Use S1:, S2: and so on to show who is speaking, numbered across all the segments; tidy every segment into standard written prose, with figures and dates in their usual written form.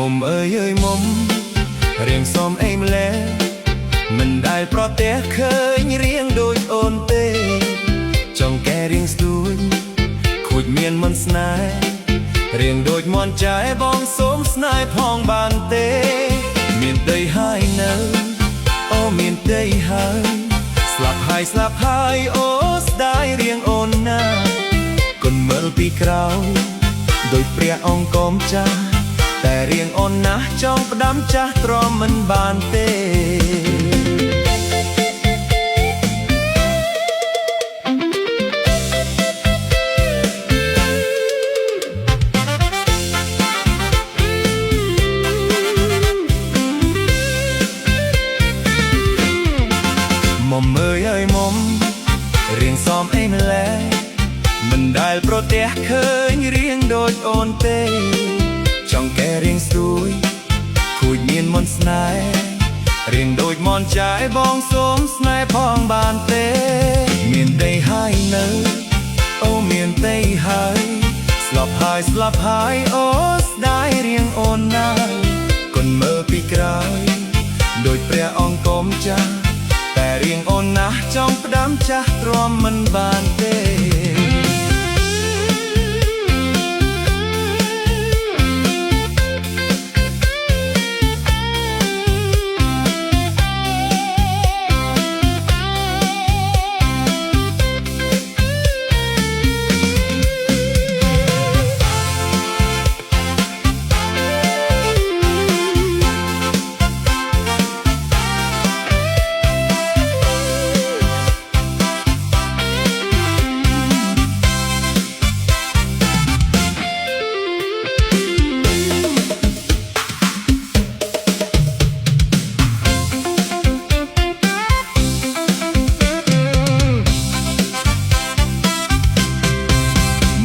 S1: មុំអើយមុំរៀងសមអីម្លេះមិនដែលប្រទះឃើញរៀងដូចអូនទេចង់កែរៀងស្ទួយខូចមានមិនស្នេហ៍រៀងដូចមន់ចាយបងសូមស្នេហ៍ផងបានទេមានដីហើយនៅអូមានដីហើយស្លាប់ហើយអូស្ដាយរៀងអូនណាគុនមើលពីក្រោយដូចព្រះអង្គកុំចាស់តែរៀងអូនណាស់ចង់ផ្ដាំចាស់ទ្រាំមិនបានទេមុំអើយមុំរៀងសមអីម្លេះមិនដែលប្រទះឃើញរៀងដូចអូនទេចង់កែរៀងស្រួយខូចមានមន្តស្នេហ៍រៀងដូចមន់ចាយបងសូមស្នេហ៍ផងបានទេមានដីហើយនៅអូមានដីហើយស្លាប់ហើយអូស្ដាយរៀងអូនណាគុនមើលពីក្រោយដូចព្រះអង្គកុំចាស់តែរៀងអូនណាស់ចង់ផ្ដាំចាស់ទ្រាំមិនបានទេ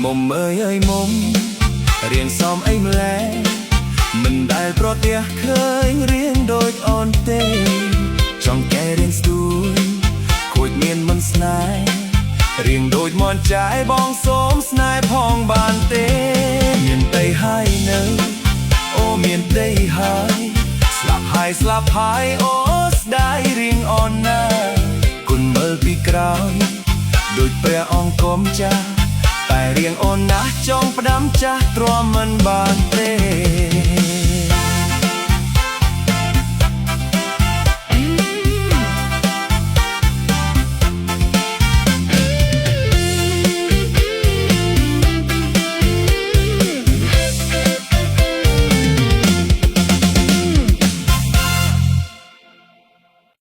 S1: មុំអើយមុំរៀងសមអីម្លេះមិនដែលប្រទះឃើញរៀងដូចអូនទេចង់កែរៀងស្ទួយខូចមានមិនស្នេហ៍រៀងដូចមន់ចាយបងសូមស្នេហ៍ផងបានទេមានដីហើយនៅអូមានដីហើយស្លាប់ហើយអូស្ដាយរៀងអូនណាគុនមើលពីក្រោយដូចព្រះអង្គកុំចាស់តែរៀងអូនណាស់ចង់ផ្ដាំចាស់ទ្រាំមិនបានទេ